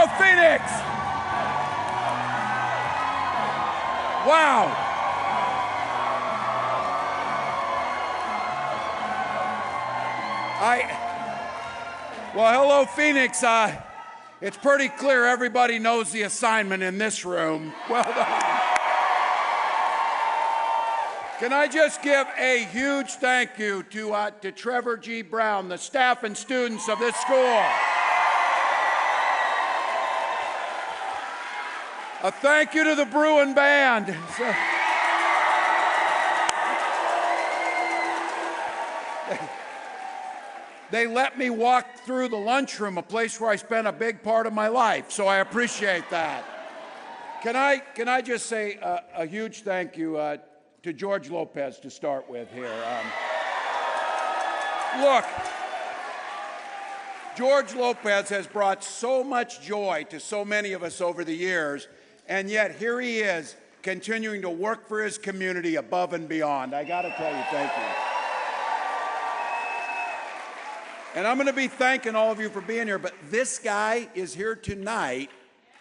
Hello, Phoenix! Wow. Well, hello, Phoenix. It's pretty clear everybody knows the assignment in this room. Well done. Can I just give a huge thank you to Trevor G. Brown, the staff and students of this school. A thank you to the Bruin Band. They let me walk through the lunchroom, a place where I spent a big part of my life, so I appreciate that. Can I just say a huge thank you to George Lopez to start with here. Look, George Lopez has brought so much joy to so many of us over the years, and yet here he is continuing to work for his community above and beyond. I got to tell you, thank you. And I'm going to be thanking all of you for being here, but this guy is here tonight,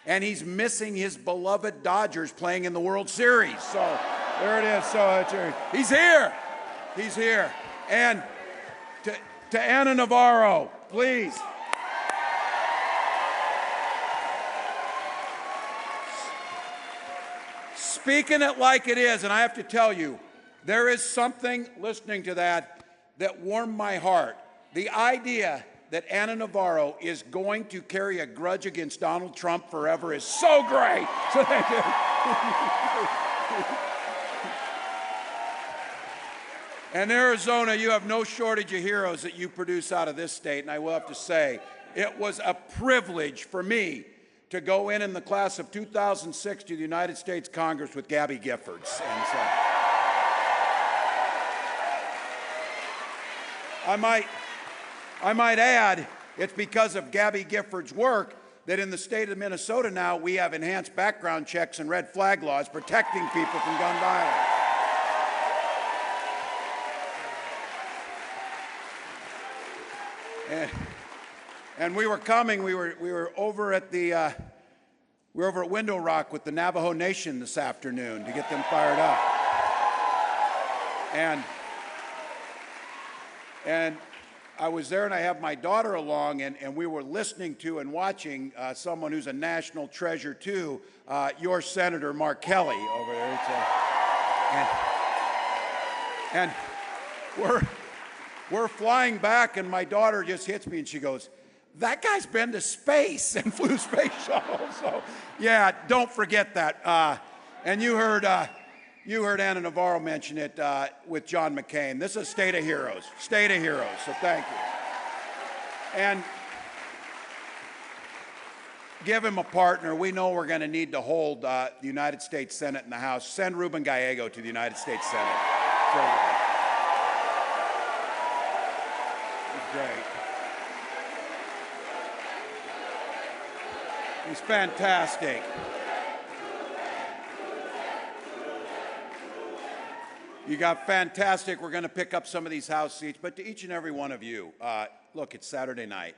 and he's missing his beloved Dodgers playing in the World Series. So there it is. So he's here. He's here. And to Ana Navarro, please. Speaking it like it is, and I have to tell you, there is something listening to that warmed my heart. The idea that Ana Navarro is going to carry a grudge against Donald Trump forever is so great. So thank you. And Arizona, you have no shortage of heroes that you produce out of this state. And I will have to say, it was a privilege for me to go in the class of 2006 to the United States Congress with Gabby Giffords. And so I might add, it's because of Gabby Giffords' work that in the state of Minnesota now we have enhanced background checks and red flag laws protecting people from gun violence. And we were coming. We were over at Window Rock with the Navajo Nation this afternoon to get them fired up. And I was there, and I have my daughter along, and we were listening to and watching someone who's a national treasure too, your Senator Mark Kelly over there. And we're flying back, and my daughter just hits me, and she goes, "That guy's been to space and flew space shuttle." So, yeah, don't forget that. And you heard Ana Navarro mention it with John McCain. This is a state of heroes. State of heroes. So thank you. And give him a partner. We know we're going to need to hold the United States Senate and the House. Send Ruben Gallego to the United States Senate. He's great. He's fantastic. You got fantastic. We're going to pick up some of these House seats. But to each and every one of you, look, it's Saturday night.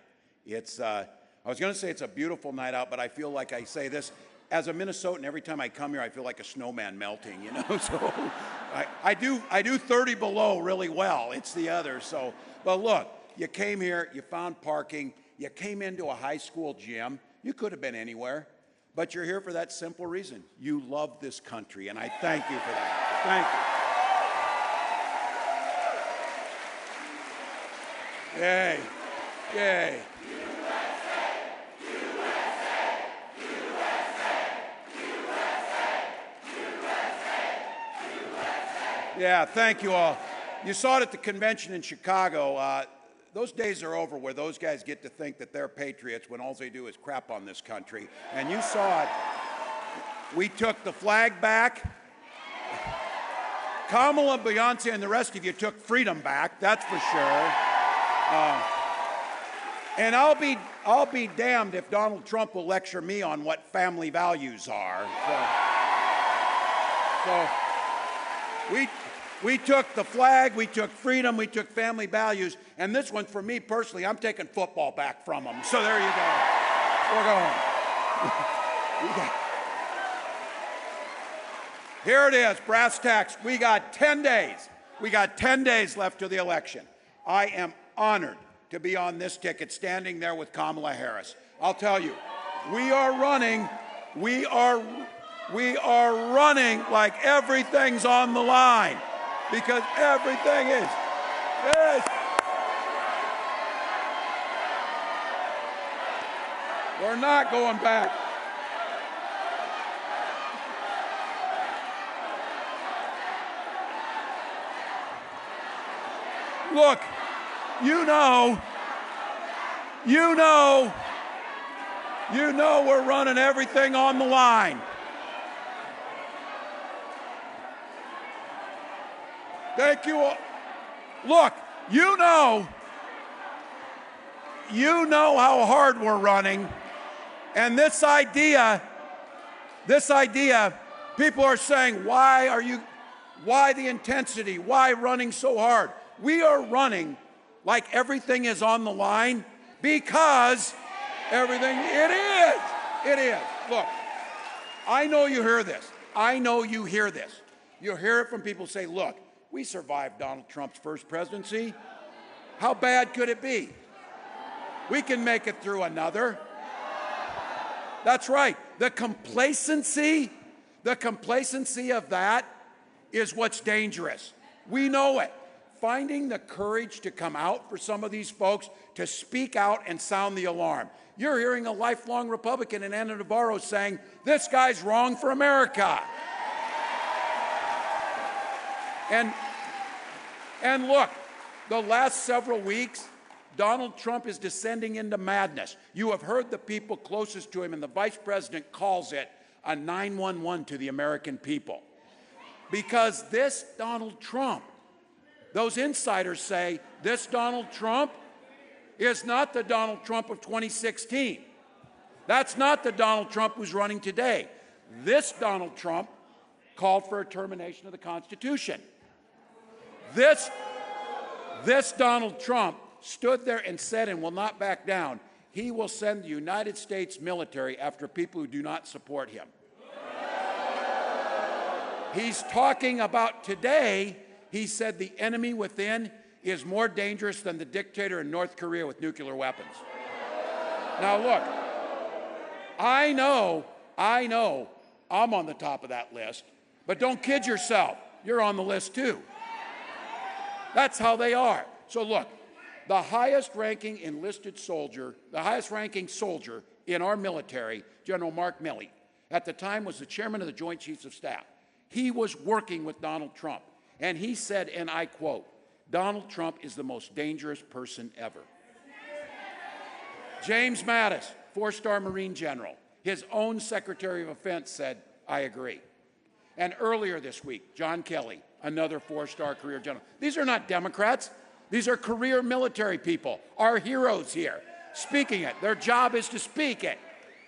I was going to say it's a beautiful night out, but I feel like I say this. As a Minnesotan, every time I come here, I feel like a snowman melting, you know? So I do 30 below really well. It's the other. So, but look, you came here, you found parking, you came into a high school gym. You could have been anywhere, but you're here for that simple reason. You love this country, and I thank you for that. Thank you. Yay. Yay. Yeah, thank you all. You saw it at the convention in Chicago. Those days are over where those guys get to think that they're patriots when all they do is crap on this country. And you saw it. We took the flag back. Kamala, Beyonce, and the rest of you took freedom back, that's for sure. And I'll be damned if Donald Trump will lecture me on what family values are. So we took the flag, we took freedom, we took family values, and this one, for me personally, I'm taking football back from them. So there you go. We're going. Here it is, brass tacks. We got 10 days. We got 10 days left to the election. I am honored to be on this ticket, standing there with Kamala Harris. I'll tell you, we are running like everything's on the line, because everything is. We're not going back. Look, you know we're running everything on the line. Thank you all. Look, you know how hard we're running, and this idea, people are saying, why the intensity? Why running so hard? We are running like everything is on the line because it is. Look, I know you hear this. You hear it from people who say, look, we survived Donald Trump's first presidency. How bad could it be? We can make it through another. That's right. The complacency of that is what's dangerous. We know it. Finding the courage to come out for some of these folks, to speak out and sound the alarm. You're hearing a lifelong Republican in Ana Navarro saying, this guy's wrong for America. And look, the last several weeks, Donald Trump is descending into madness. You have heard the people closest to him, and the vice president calls it a 911 to the American people. Because this Donald Trump, those insiders say this Donald Trump is not the Donald Trump of 2016. That's not the Donald Trump who's running today. This Donald Trump called for a termination of the Constitution. This Donald Trump stood there and said, and will not back down, he will send the United States military after people who do not support him. He's talking about today. He said the enemy within is more dangerous than the dictator in North Korea with nuclear weapons. Now look, I know I'm on the top of that list, but don't kid yourself. You're on the list too. That's how they are. So look, the highest ranking soldier in our military, General Mark Milley, at the time was the chairman of the Joint Chiefs of Staff. He was working with Donald Trump. And he said, and I quote, Donald Trump is the most dangerous person ever. James Mattis, four-star Marine general, his own Secretary of Defense said, I agree. And earlier this week, John Kelly, another four-star career general. These are not Democrats. These are career military people, our heroes here, speaking it. Their job is to speak it.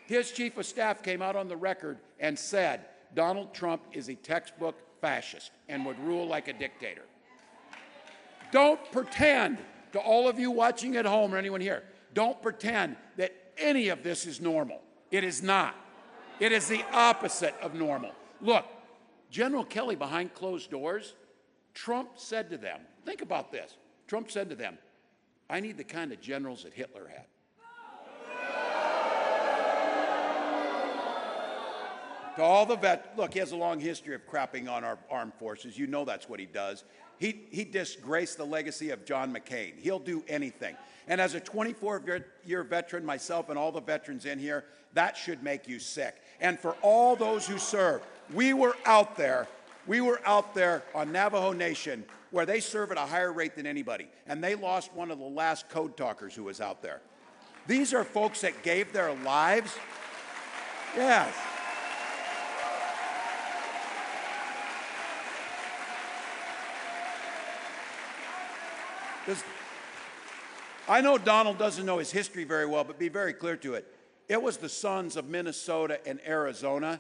His chief of staff came out on the record and said, Donald Trump is a textbook fascist and would rule like a dictator. Don't pretend, to all of you watching at home or anyone here, don't pretend that any of this is normal. It is not. It is the opposite of normal. Look, General Kelly behind closed doors, Trump said to them, think about this, Trump said to them, I need the kind of generals that Hitler had. To all the look, he has a long history of crapping on our armed forces. You know that's what he does. He disgraced the legacy of John McCain. He'll do anything. And as a 24-year veteran, myself and all the veterans in here, that should make you sick. And for all those who served, we were out there on Navajo Nation where they serve at a higher rate than anybody. And they lost one of the last code talkers who was out there. These are folks that gave their lives. Yes. I know Donald doesn't know his history very well, but be very clear to it. It was the sons of Minnesota and Arizona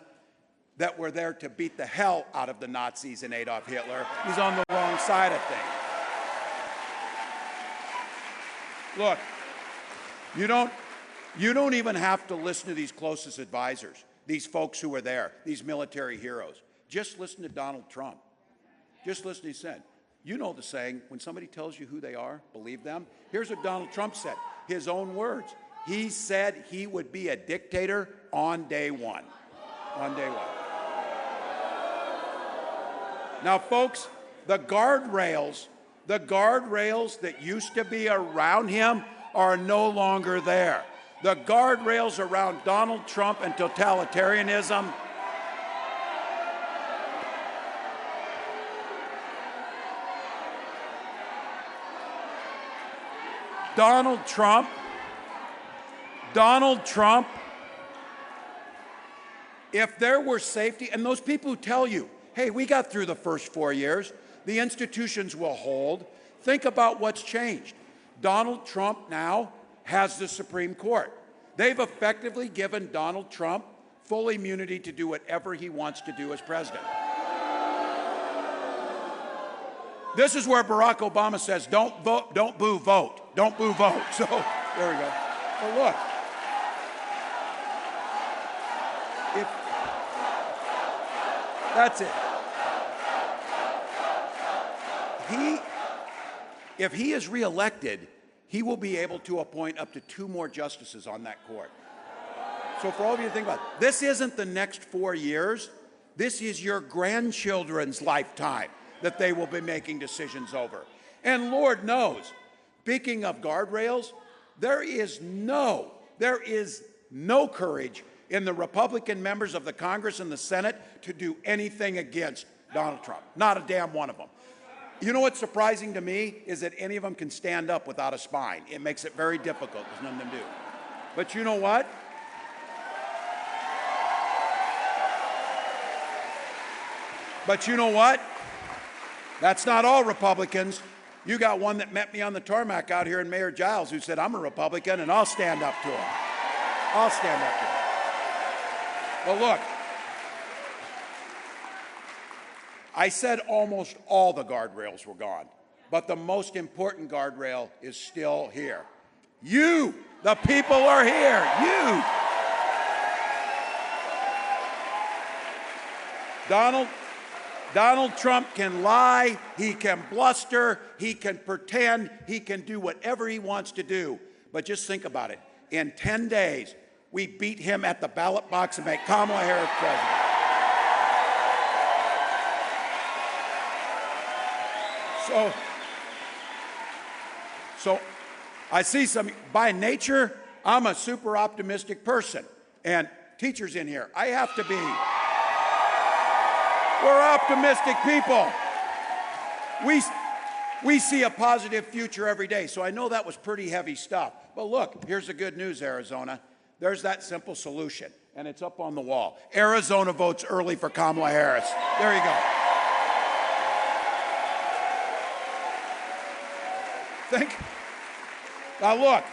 that were there to beat the hell out of the Nazis and Adolf Hitler. He's on the wrong side of things. Look, you don't even have to listen to these closest advisors. these folks who were there, these military heroes. Just listen to Donald Trump. Just listen, he said, you know the saying, when somebody tells you who they are, believe them. Here's what Donald Trump said, his own words. He said he would be a dictator on day one. On day one. Now, folks, the guardrails that used to be around him are no longer there. The guardrails around Donald Trump and totalitarianism Donald Trump, if there were safety, and those people who tell you, hey, we got through the first 4 years, the institutions will hold, think about what's changed. Donald Trump now has the Supreme Court. They've effectively given Donald Trump full immunity to do whatever he wants to do as president. This is where Barack Obama says, don't vote, don't boo, vote. Don't boo, vote. So, there we go. Well, look. That's it. If he is reelected, he will be able to appoint up to 2 more justices on that court. So for all of you to think about it, this isn't the next 4 years. This is your grandchildren's lifetime that they will be making decisions over. And Lord knows, speaking of guardrails, there is no courage in the Republican members of the Congress and the Senate to do anything against Donald Trump. Not a damn one of them. You know what's surprising to me is that any of them can stand up without a spine. It makes it very difficult. There's none of them do. But you know what? That's not all Republicans. You got one that met me on the tarmac out here in Mayor Giles who said, I'm a Republican and I'll stand up to him. I'll stand up to him. Well, look, I said almost all the guardrails were gone, but the most important guardrail is still here. You, the people, are here. You. Donald Trump can lie, he can bluster, he can pretend, he can do whatever he wants to do. But just think about it. In 10 days, we beat him at the ballot box and make Kamala Harris president. So I see some, by nature, I'm a super optimistic person. And teachers in here, I have to be. We're optimistic people. We see a positive future every day. So I know that was pretty heavy stuff. But look, here's the good news, Arizona. There's that simple solution, and it's up on the wall. Arizona votes early for Kamala Harris. There you go. Now look,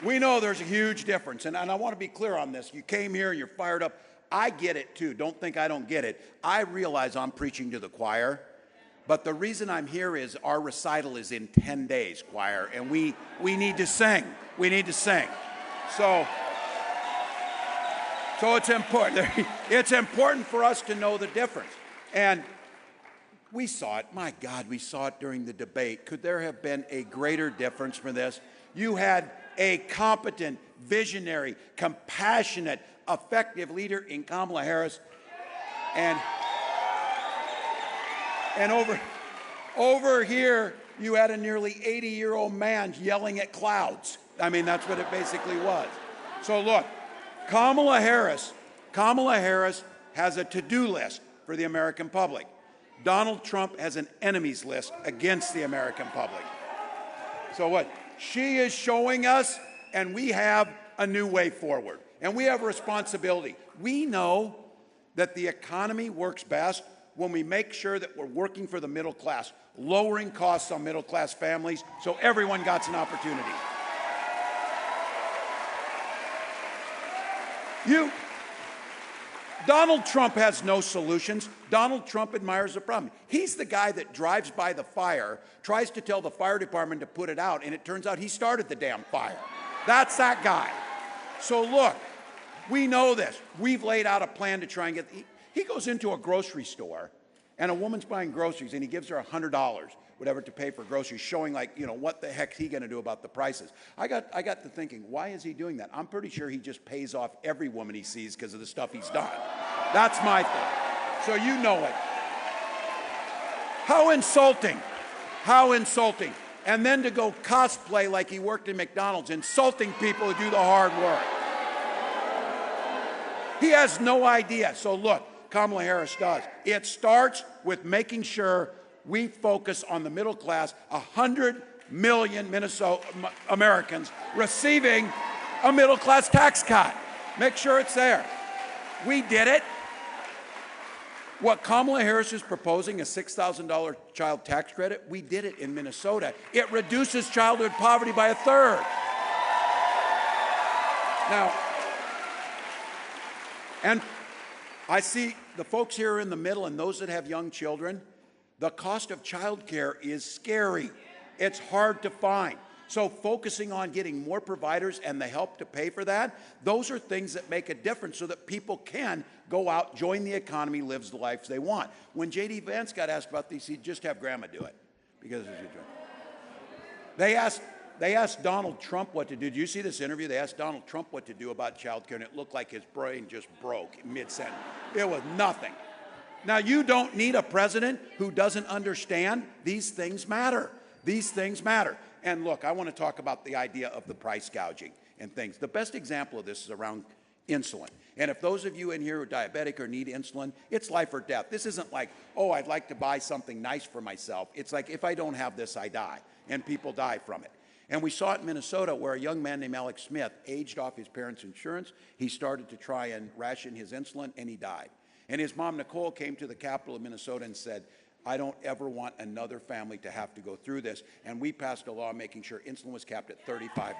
we know there's a huge difference, and I want to be clear on this. You came here, you're fired up. I get it too. Don't think I don't get it. I realize I'm preaching to the choir, but the reason I'm here is our recital is in 10 days, choir, and we need to sing. We need to sing. So it's important. It's important for us to know the difference. And we saw it. My God, we saw it during the debate. Could there have been a greater difference for this? You had a competent, visionary, compassionate, effective leader in Kamala Harris. And over here, you had a nearly 80-year-old man yelling at clouds. I mean, that's what it basically was. So look, Kamala Harris has a to-do list for the American public. Donald Trump has an enemies list against the American public. So what? She is showing us, and we have a new way forward. And we have a responsibility. We know that the economy works best when we make sure that we're working for the middle class, lowering costs on middle class families so everyone gets an opportunity. Donald Trump has no solutions. Donald Trump admires the problem. He's the guy that drives by the fire, tries to tell the fire department to put it out, and it turns out he started the damn fire. That's that guy. So look, We know this. We've laid out a plan to try and get, he goes into a grocery store and a woman's buying groceries and he gives her $100, whatever, to pay for groceries, showing like, you know, what the heck's he gonna do about the prices? I got to thinking, why is he doing that? I'm pretty sure he just pays off every woman he sees because of the stuff he's done. That's my thing. So you know it. How insulting. How insulting. And then to go cosplay like he worked in McDonald's, insulting people who do the hard work. He has no idea. So look, Kamala Harris does. It starts with making sure we focus on the middle class, 100 million Minnesota Americans receiving a middle class tax cut. Make sure it's there. We did it. What Kamala Harris is proposing, a $6,000 child tax credit, we did it in Minnesota. It reduces childhood poverty by 1/3. Now, and I see the folks here in the middle and those that have young children, the cost of childcare is scary. It's hard to find. So focusing on getting more providers and the help to pay for that, those are things that make a difference so that people can go out, join the economy, live the lives they want. When J.D. Vance got asked about these, he'd just have grandma do it. Because they asked Donald Trump what to do. Did you see this interview? They asked Donald Trump what to do about child care, and it looked like his brain just broke mid-sentence. It was nothing. Now, you don't need a president who doesn't understand these things matter. These things matter. And look, I want to talk about the idea of the price gouging and things. The best example of this is around insulin. And if those of you in here who are diabetic or need insulin, it's life or death. This isn't like, oh, I'd like to buy something nice for myself. It's like, if I don't have this, I die. And people die from it. And we saw it in Minnesota where a young man named Alex Smith aged off his parents' insurance. He started to try and ration his insulin, and he died. And his mom, Nicole, came to the capital of Minnesota and said, I don't ever want another family to have to go through this. And we passed a law making sure insulin was capped at $35.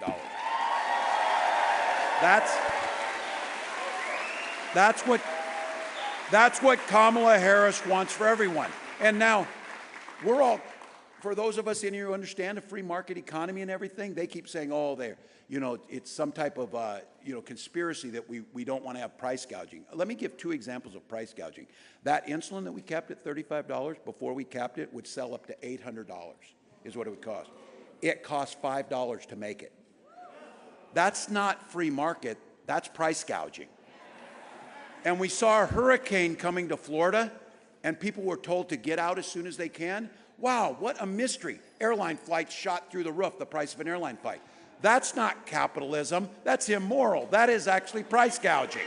That's what Kamala Harris wants for everyone. And now, we're all, for those of us in here who understand a free market economy and everything, they keep saying, oh, it's some type of conspiracy that we don't want to have price gouging. Let me give 2 examples of price gouging. That insulin that we capped at $35, before we capped it, would sell up to $800 is what it would cost. It costs $5 to make it. That's not free market, that's price gouging. And we saw a hurricane coming to Florida, and people were told to get out as soon as they can. Wow, what a mystery. Airline flights shot through the roof, the price of an airline flight. That's not capitalism, that's immoral. That is actually price gouging.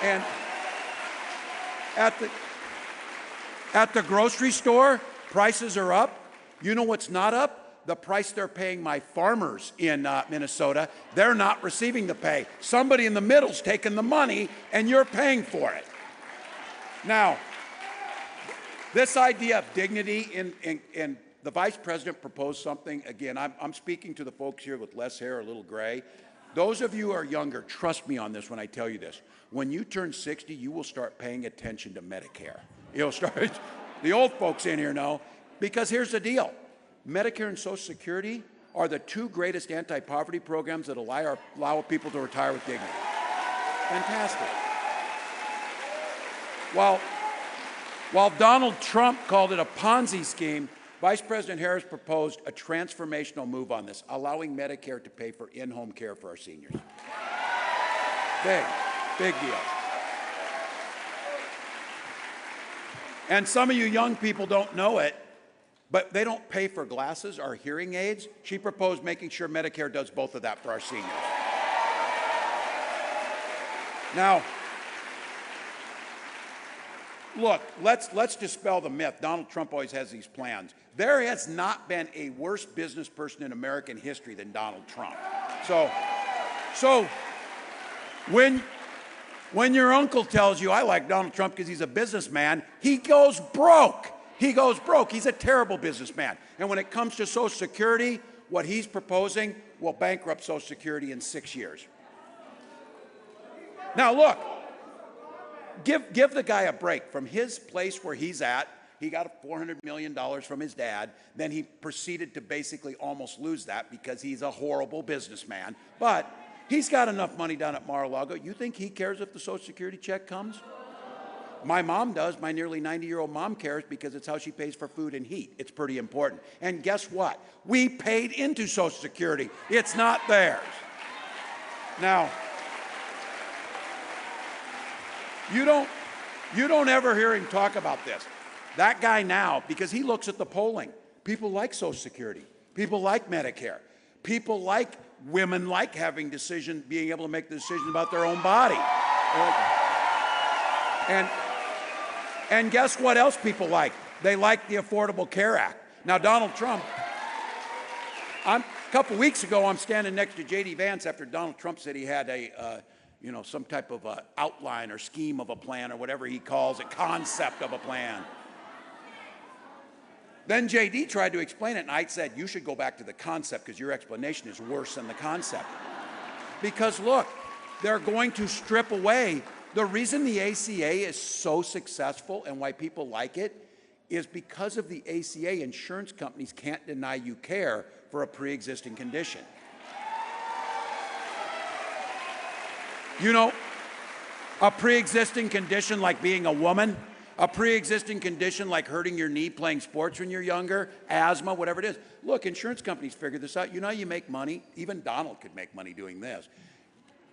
And at the grocery store, prices are up. You know what's not up? The price they're paying my farmers in Minnesota. They're not receiving the pay. Somebody in the middle's taking the money and you're paying for it. Now, this idea of dignity in the vice president proposed something. Again, I'm speaking to the folks here with less hair, a little gray. Those of you who are younger, trust me on this when I tell you this. When you turn 60, you will start paying attention to Medicare. You'll start, the old folks in here know, because here's the deal. Medicare and Social Security are the 2 greatest anti-poverty programs that allow people to retire with dignity. Fantastic. While Donald Trump called it a Ponzi scheme, Vice President Harris proposed a transformational move on this, allowing Medicare to pay for in-home care for our seniors. Big deal. And some of you young people don't know it, but they don't pay for glasses or hearing aids. She proposed making sure Medicare does both of that for our seniors. Now, look, let's dispel the myth. Donald Trump always has these plans. There has not been a worse business person in American history than Donald Trump. So when your uncle tells you, I like Donald Trump because he's a businessman, he goes broke. He goes broke. He's a terrible businessman. And when it comes to Social Security, what he's proposing will bankrupt Social Security in 6 years. Now look, give the guy a break. From his place where he's at, he got $400 million from his dad. Then he proceeded to basically almost lose that because he's a horrible businessman. But He's got enough money down at Mar-a-Lago. You think he cares if the Social Security check comes? My mom does. My nearly 90-year-old mom cares because it's how she pays for food and heat. It's pretty important. And guess what? We paid into Social Security. It's not theirs. Now, you don't ever hear him talk about this. That guy now, because he looks at the polling, people like Social Security. People like Medicare. People like women like having being able to make the decision about their own body. And guess what else people like? They like the Affordable Care Act. Now, Donald Trump, a couple weeks ago, I'm standing next to J.D. Vance after Donald Trump said he had some type of outline or scheme of a plan or whatever he calls it, concept of a plan. Then J.D. tried to explain it, and I said, you should go back to the concept because your explanation is worse than the concept. Because look, they're going to strip away. The reason the ACA is so successful and why people like it is because of the ACA, insurance companies can't deny you care for a pre-existing condition. You know, a pre-existing condition like being a woman, a pre-existing condition like hurting your knee playing sports when you're younger, asthma, whatever it is. Look, insurance companies figure this out. You know how you make money? Even Donald could make money doing this.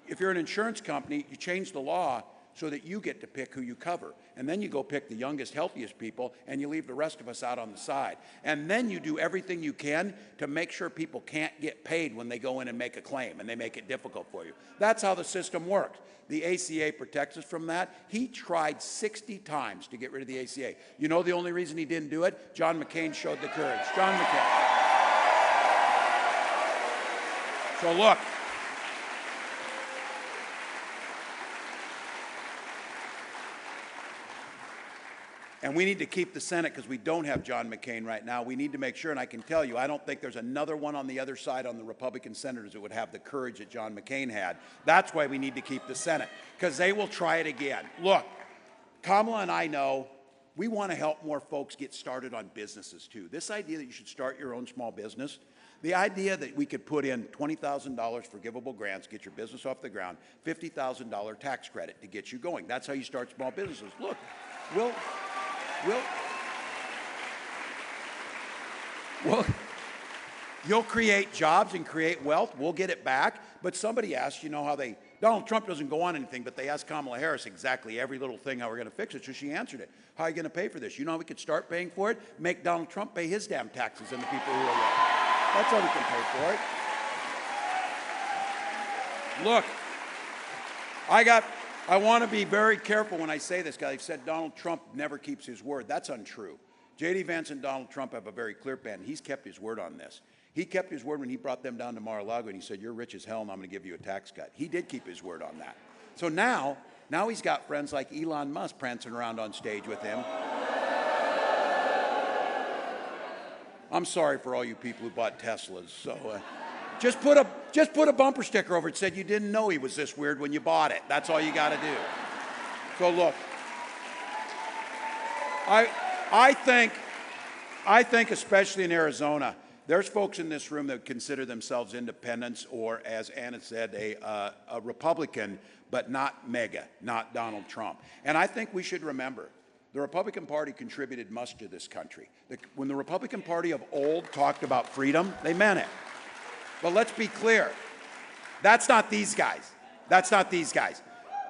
If you're an insurance company, you change the law so that you get to pick who you cover. And then you go pick the youngest, healthiest people, and you leave the rest of us out on the side. And then you do everything you can to make sure people can't get paid when they go in and make a claim, and they make it difficult for you. That's how the system works. The ACA protects us from that. He tried 60 times to get rid of the ACA. You know the only reason he didn't do it? John McCain showed the courage. John McCain. So look, and we need to keep the Senate because we don't have John McCain right now. We need to make sure, and I can tell you, I don't think there's another one on the other side on the Republican senators that would have the courage that John McCain had. That's why we need to keep the Senate, because they will try it again. Look, Kamala and I know we want to help more folks get started on businesses too. This idea that you should start your own small business, the idea that we could put in $20,000 forgivable grants, get your business off the ground, $50,000 tax credit to get you going. That's how you start small businesses. Look, you'll create jobs and create wealth. We'll get it back. But somebody asked, you know how Donald Trump doesn't go on anything, but they asked Kamala Harris exactly every little thing how we're going to fix it. So she answered it. How are you going to pay for this? You know how we could start paying for it? Make Donald Trump pay his damn taxes and the people who are there. That's how we can pay for it. Look, I want to be very careful when I say this, guys. I've said Donald Trump never keeps his word. That's untrue. J.D. Vance and Donald Trump have a very clear plan. He's kept his word on this. He kept his word when he brought them down to Mar-a-Lago and he said, you're rich as hell and I'm going to give you a tax cut. He did keep his word on that. So now he's got friends like Elon Musk prancing around on stage with him. I'm sorry for all you people who bought Teslas. So just put a bumper sticker over it that said you didn't know he was this weird when you bought it. That's all you got to do. So look, I think especially in Arizona, there's folks in this room that consider themselves independents or, as Anna said, a Republican, but not MAGA, not Donald Trump. And I think we should remember, the Republican Party contributed much to this country. When the Republican Party of old talked about freedom, they meant it. But let's be clear, that's not these guys. That's not these guys.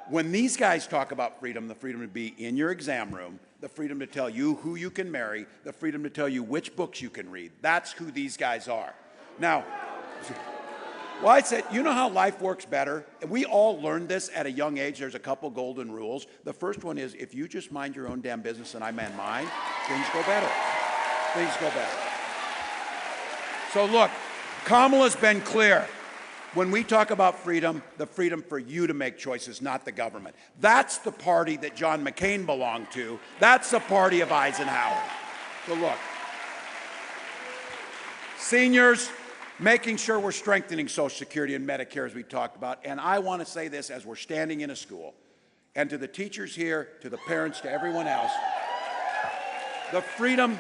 When these guys talk about freedom, the freedom to be in your exam room, the freedom to tell you who you can marry, the freedom to tell you which books you can read, that's who these guys are. Now, well, I said, you know how life works better? And we all learned this at a young age. There's a couple golden rules. The first one is if you just mind your own damn business and I mind mine, things go better. Things go better. So look, Kamala's been clear. When we talk about freedom, the freedom for you to make choices, not the government. That's the party that John McCain belonged to. That's the party of Eisenhower. So look, seniors, making sure we're strengthening Social Security and Medicare as we talked about. And I want to say this as we're standing in a school, and to the teachers here, to the parents, to everyone else, the freedom,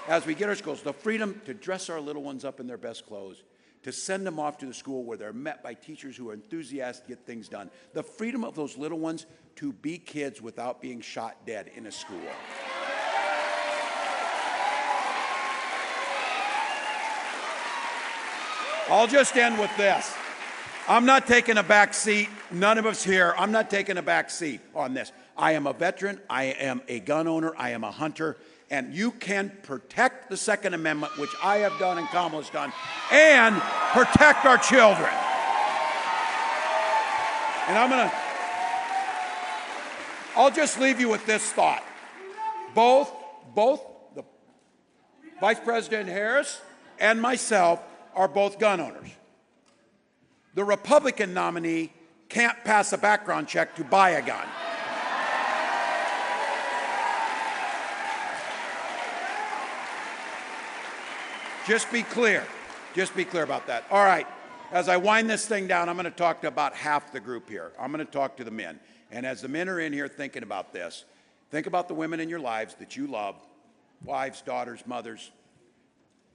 as we get our schools, the freedom to dress our little ones up in their best clothes, to send them off to the school where they're met by teachers who are enthusiastic to get things done. The freedom of those little ones to be kids without being shot dead in a school. I'll just end with this. I'm not taking a back seat. None of us here. I'm not taking a back seat on this. I am a veteran. I am a gun owner. I am a hunter. And you can protect the Second Amendment, which I have done and Kamala's done, and protect our children. And I'll just leave you with this thought. Both the Vice President Harris and myself are both gun owners. The Republican nominee can't pass a background check to buy a gun. Just be clear. Just be clear about that. All right. As I wind this thing down, I'm going to talk to about half the group here. I'm going to talk to the men. And as the men are in here thinking about this, think about the women in your lives that you love, wives, daughters, mothers,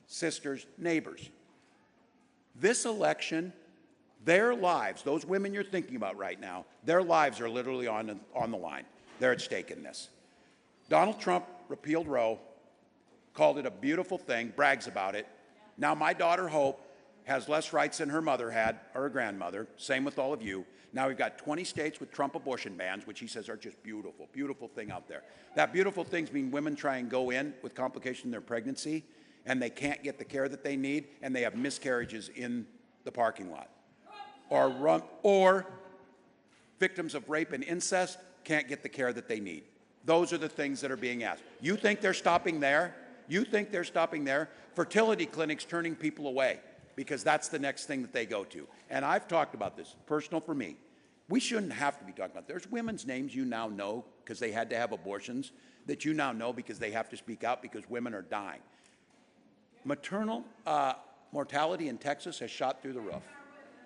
sisters, neighbors. This election, their lives, those women you're thinking about right now, their lives are literally on the line. They're at stake in this. Donald Trump repealed Roe, called it a beautiful thing, brags about it. Now my daughter Hope has less rights than her mother had, or her grandmother. Same with all of you. Now we've got 20 states with Trump abortion bans, which he says are just beautiful, beautiful thing out there. That beautiful things mean women try and go in with complications in their pregnancy, and they can't get the care that they need, and they have miscarriages in the parking lot. Or victims of rape and incest can't get the care that they need. Those are the things that are being asked. You think they're stopping there? You think they're stopping there? Fertility clinics turning people away because that's the next thing that they go to. And I've talked about this, personal for me. We shouldn't have to be talking about. There's women's names you now know because they had to have abortions that you now know because they have to speak out because women are dying. Maternal mortality in Texas has shot through the roof.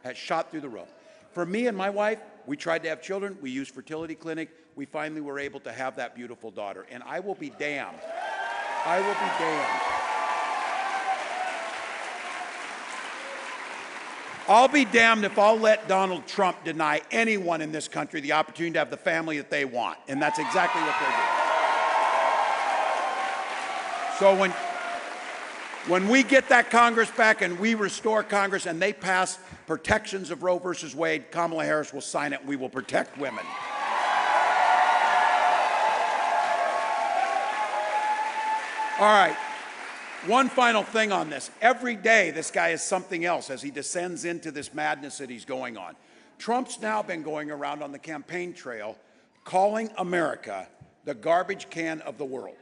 Has shot through the roof. For me and my wife, we tried to have children. We used fertility clinic. We finally were able to have that beautiful daughter. And I will be damned. I will be damned. I'll be damned if I'll let Donald Trump deny anyone in this country the opportunity to have the family that they want. And that's exactly what they're doing. So when we get that Congress back and we restore Congress and they pass protections of Roe versus Wade, Kamala Harris will sign it and we will protect women. All right. One final thing on this. Every day, this guy is something else as he descends into this madness that he's going on. Trump's now been going around on the campaign trail calling America the garbage can of the world.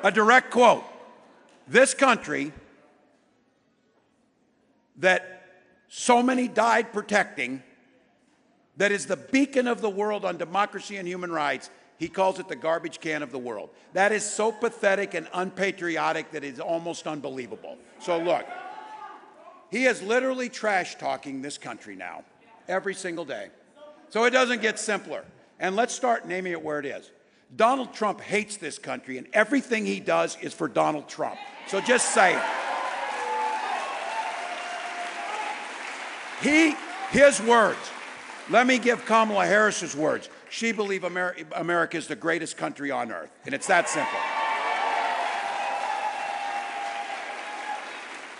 A direct quote. This country that so many died protecting, that is the beacon of the world on democracy and human rights, he calls it the garbage can of the world. That is so pathetic and unpatriotic that it's almost unbelievable. So look, he is literally trash talking this country now, every single day. So it doesn't get simpler. And let's start naming it where it is. Donald Trump hates this country, and everything he does is for Donald Trump. So just say it. His words. Let me give Kamala Harris's words. She believes America is the greatest country on earth, and it's that simple.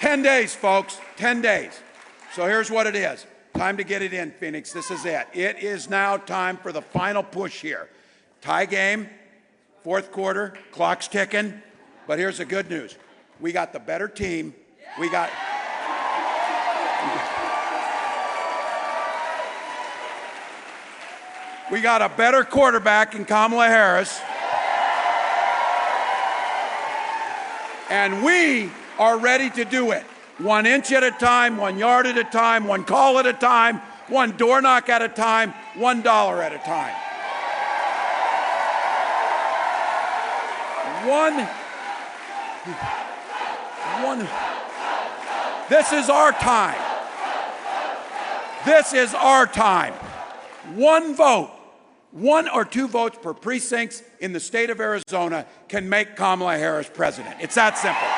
10 days, folks, 10 days. So here's what it is. Time to get it in, Phoenix. This is it. It is now time for the final push here. Tie game, fourth quarter, clock's ticking, but here's the good news. We got the better team. We got a better quarterback in Kamala Harris. And we are ready to do it. 1 inch at a time, 1 yard at a time, 1 call at a time, 1 door knock at a time, $1 at a time. This is our time. This is our time. 1 vote, 1 or 2 votes per precincts in the state of Arizona can make Kamala Harris president. It's that simple.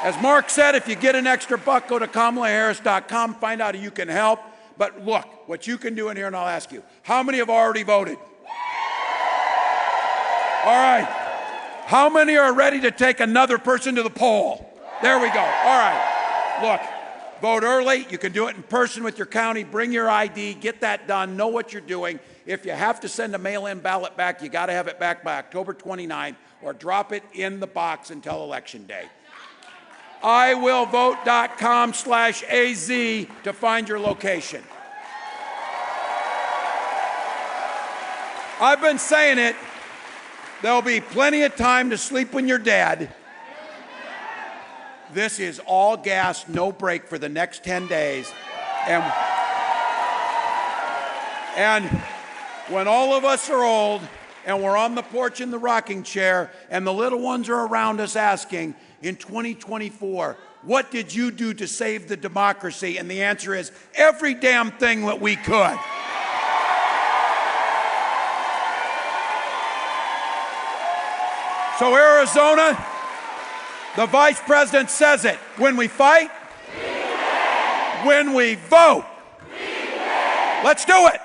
As Mark said, if you get an extra buck, go to KamalaHarris.com, find out how you can help. But look, what you can do in here, and I'll ask you, how many have already voted? All right. How many are ready to take another person to the poll? There we go. All right. Look, vote early. You can do it in person with your county. Bring your ID. Get that done. Know what you're doing. If you have to send a mail-in ballot back, you got to have it back by October 29th, or drop it in the box until Election Day. iwillvote.com/AZ to find your location. I've been saying it. There'll be plenty of time to sleep when you're dead. This is all gas, no break for the next 10 days. And when all of us are old and we're on the porch in the rocking chair and the little ones are around us asking, in 2024, what did you do to save the democracy? And the answer is every damn thing that we could. So Arizona, the vice president says it. When we fight, we win. When we vote, we win. Let's do it.